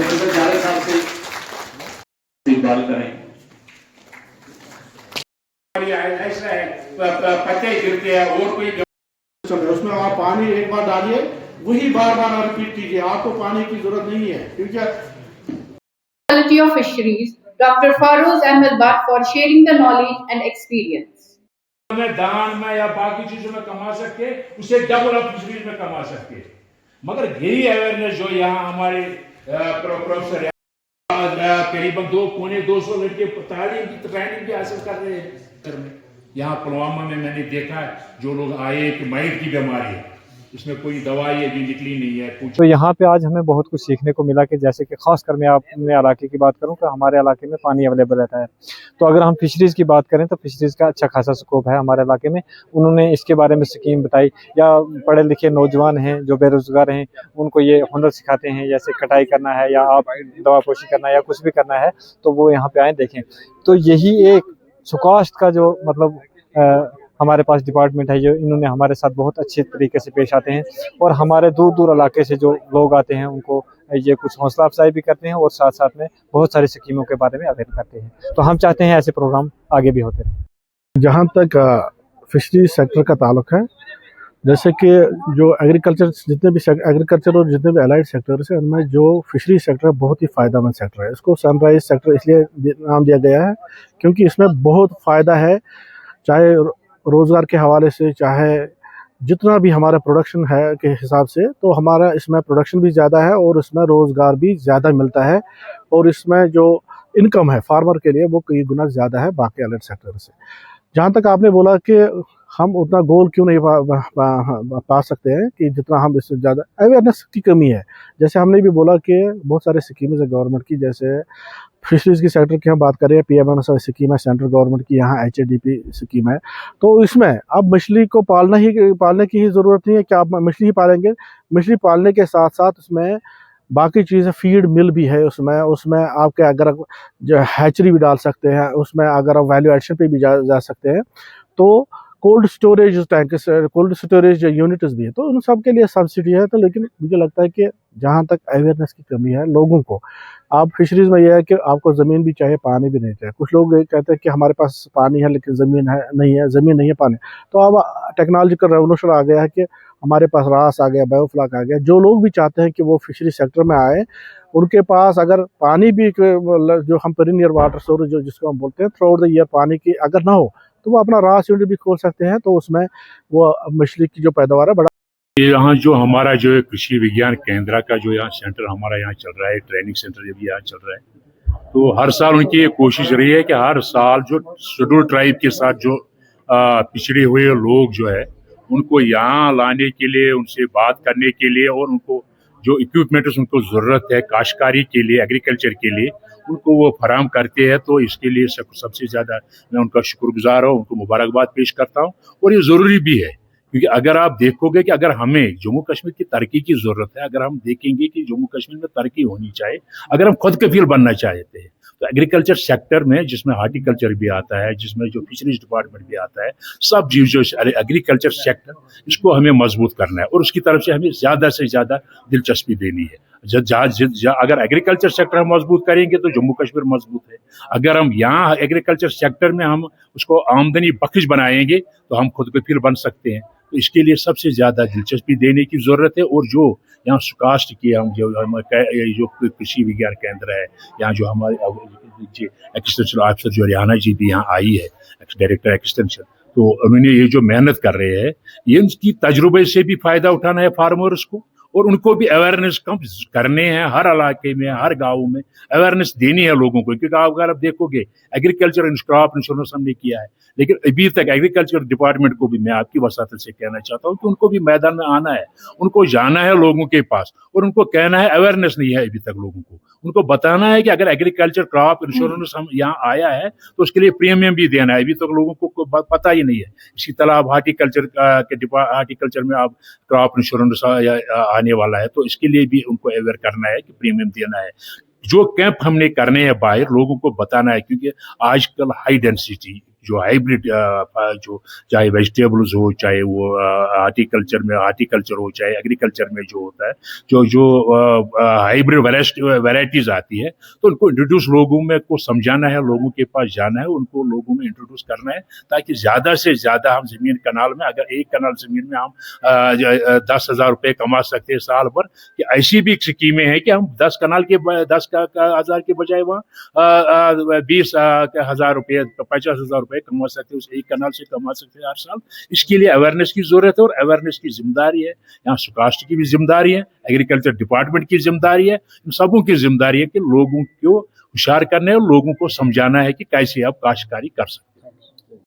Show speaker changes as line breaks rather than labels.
Professor Javed साहब से बात करें। ऐसा है पत्ते गिरते हैं और कोई
उसमें आप पानी एक बार डालिए, वही बार बार रिपीट कीजिए, आपको पानी की जरूरत नहीं है, ठीक है।
Quality of Fisheries, Dr. Farouz Ahmed Bhatt, for sharing the knowledge and experience.
में दान में या बाकी चीजों में कमा सके, उसे डबल ऑफ फिशरीज में कमा सके। मगर यही अवेयरनेस जो यहाँ हमारे प्रोफेसर करीबन 200 लड़के तालीम की ट्रेनिंग भी हासिल कर रहे हैं। यहाँ पुलवामा में मैंने देखा है जो लोग आए कि माइट की बीमारी है, इसमें कोई दवाई अभी निकली नहीं है।
तो यहाँ पे आज हमें बहुत कुछ सीखने को मिला कि जैसे कि खास कर मैं अपने इलाके की बात करूँ तो हमारे इलाके में पानी अवेलेबल रहता है। तो अगर हम फिशरीज़ की बात करें तो फिशरीज़ का अच्छा खासा स्कोप है हमारे इलाके में। उन्होंने इसके बारे में स्कीम बताई, या पढ़े लिखे नौजवान हैं जो बेरोज़गार हैं उनको ये हुनर सिखाते हैं, जैसे कटाई करना है या आप दवा पोशी करना है या कुछ भी करना है तो वो यहाँ पे आए देखें। तो यही एक सुकास्ट का जो मतलब हमारे पास डिपार्टमेंट है, जो इन्होंने हमारे साथ बहुत अच्छे तरीके से पेश आते हैं और हमारे दूर दूर इलाके से जो लोग आते हैं उनको ये कुछ हौसला अफजाई भी करते हैं और साथ साथ में बहुत सारी स्कीमों के बारे में अवेयर करते हैं। तो हम चाहते हैं ऐसे प्रोग्राम आगे भी होते रहें।
जहाँ तक फिशरी सेक्टर का ताल्लुक है, जैसे कि जो एग्रीकल्चर जितने भी एग्रीकल्चर और जितने भी अलाइड सेक्टर्स हैं उनमें जो फिशरी सेक्टर बहुत ही फ़ायदेमंद सेक्टर है। इसको सनराइज सेक्टर इसलिए नाम दिया गया है क्योंकि इसमें बहुत फ़ायदा है, चाहे रोज़गार के हवाले से, चाहे जितना भी हमारा प्रोडक्शन है के हिसाब से, तो हमारा इसमें प्रोडक्शन भी ज़्यादा है और इसमें रोज़गार भी ज़्यादा मिलता है और इसमें जो इनकम है फार्मर के लिए वो कई गुना ज़्यादा है बाकी अलग सेक्टर से। जहाँ तक आपने बोला कि हम उतना गोल क्यों नहीं पा सकते हैं कि जितना हम इससे ज़्यादा अवेयरनेस की कमी है। जैसे हमने भी बोला कि बहुत सारे स्कीमें है गवर्नमेंट की, जैसे फिशरीज़ की सेक्टर की हम बात करें, PMNSY स्कीम है सेंट्रल गवर्नमेंट की, यहाँ HADP स्कीम है। तो इसमें अब मछली को पालने की ही ज़रूरत नहीं है कि आप मछली ही पालेंगे। मछली पालने के साथ साथ उसमें बाकी चीज़ें फीड मिल भी है, उसमें आपके अगर जो हैचरी भी डाल सकते हैं, उसमें अगर आप वैल्यू एडिशन पे भी जा सकते हैं। तो cold storage tank, cold storage units भी है, तो उन सब के लिए सब्सिडी है। तो लेकिन मुझे लगता है कि जहाँ तक अवेयरनेस की कमी है लोगों को, आप फिशरीज़ में यह है कि आपको ज़मीन भी चाहिए, पानी भी नहीं चाहिए। कुछ लोग कहते हैं कि हमारे पास पानी है लेकिन ज़मीन नहीं है पानी। तो अब टेक्नोलॉजिकल रेवोल्यूशन आ गया है कि हमारे पास रास आ गया, बायोफ्लॉक आ गया। जो लोग भी चाहते हैं कि वो फिशरी सेक्टर में आए, उनके पास अगर पानी भी जो हम पेरिनियर वाटर स्टोरेज जो जिसको हम बोलते हैं थ्रू आउट द ईयर पानी की अगर ना हो तो वो अपना रास यूनिट भी खोल सकते हैं। तो उसमें वो मछली की जो पैदावार है बड़ा।
यहाँ जो हमारा जो कृषि विज्ञान केंद्र का जो यहाँ सेंटर हमारा यहाँ चल रहा है, ट्रेनिंग सेंटर जो भी यहाँ चल रहा है, तो हर साल उनकी कोशिश रही है कि हर साल जो शेड्यूल ट्राइब के साथ जो पिछड़े हुए लोग जो है उनको यहाँ लाने के लिए, उनसे बात करने के लिए और उनको जो इक्विपमेंट्स उनको ज़रूरत है काश्तकारी के लिए, एग्रीकल्चर के लिए, उनको वो फराहम करते हैं। तो इसके लिए सबसे ज़्यादा मैं उनका शुक्रगुजार हूँ, उनको मुबारकबाद पेश करता हूँ। और ये ज़रूरी भी है क्योंकि अगर आप देखोगे कि अगर हमें जम्मू कश्मीर की तरक्की की ज़रूरत है, अगर हम देखेंगे कि जम्मू कश्मीर में तरक्की होनी चाहिए, अगर हम खुद कफील बनना चाहते हैं, तो एग्रीकल्चर सेक्टर में जिसमें हार्टिकल्चर भी आता है, जिसमें जो फिशरीज डिपार्टमेंट भी आता है, सब चीज़ जो एग्रीकल्चर सेक्टर इसको हमें मजबूत करना है और उसकी तरफ से हमें ज़्यादा से ज़्यादा दिलचस्पी देनी है। अगर एग्रीकल्चर सेक्टर हम मजबूत करेंगे तो जम्मू कश्मीर मजबूत है। अगर हम यहाँ एग्रीकल्चर सेक्टर में हम उसको आमदनी बख्श बनाएंगे तो हम खुद कफील बन सकते हैं। तो इसके लिए सबसे ज़्यादा दिलचस्पी देने की ज़रूरत है। और जो यहाँ सुकास्ट की हम जो कृषि विज्ञान केंद्र है, यहाँ जो हमारे एक्सटेंशन ऑफिसर जो हरियाणा जी भी यहाँ आई है, डायरेक्टर एक्सटेंशन, तो उन्होंने ये जो मेहनत कर रहे हैं, ये उनकी तजुर्बे से भी फ़ायदा उठाना है फार्मर्स को और उनको भी अवेयरनेस कम करने हैं। हर इलाके में, हर गाँव में अवेयरनेस देनी है लोगों को, क्योंकि अगर आप देखोगे एग्रीकल्चर क्रॉप इंश्योरेंस हमने किया है, लेकिन अभी तक एग्रीकल्चर डिपार्टमेंट को भी मैं आपकी वसात से कहना चाहता हूँ कि उनको भी मैदान में आना है, उनको जाना है लोगों के पास और उनको कहना है, अवेयरनेस नहीं है अभी तक लोगों को, उनको बताना है कि अगर एग्रीकल्चर क्रॉप इंश्योरेंस हम यहाँ आया है तो उसके लिए प्रीमियम भी देना है। अभी तक लोगों को पता ही नहीं है। इसी तरह आप हार्टिकल्चर में आप क्रॉप इंश्योरेंस आने वाला है, तो इसके लिए भी उनको अवेयर करना है कि प्रीमियम देना है। जो कैंप हमने करने हैं बाहर, लोगों को बताना है, क्योंकि आजकल हाई डेंसिटी जो हाइब्रिड जो चाहे वेजिटेबल्स हो, चाहे वो हार्टिकल्चर हो, चाहे एग्रीकल्चर में जो होता है, जो हाइब्रिड वैरायटीज आती है, तो उनको इंट्रोड्यूस लोगों में को समझाना है, लोगों के पास जाना है, उनको लोगों में इंट्रोड्यूस करना है, ताकि ज़्यादा से ज़्यादा हम ज़मीन कनाल में, अगर एक कनाल ज़मीन में हम 10,000 रुपये कमा सकते हैं साल भर, कि ऐसी भी स्कीमें हैं कि हम 10 कनाल के 10,000 के बजाय वहाँ 20,000 रुपये, 50,000 रुपये कमा सकते हैं, उस एक कनाल से कमा सकते हैं हर साल। इसके लिए अवेयरनेस की ज़रूरत है, और अवेयरनेस की जिम्मेदारी है, यहाँ सुकास्ट की भी जिम्मेदारी है, एग्रीकल्चर डिपार्टमेंट की जिम्मेदारी है, इन सबों की जिम्मेदारी है कि लोगों को होशियार करना है और लोगों को समझाना है कि कैसे आप काश्तकारी कर सकते हैं।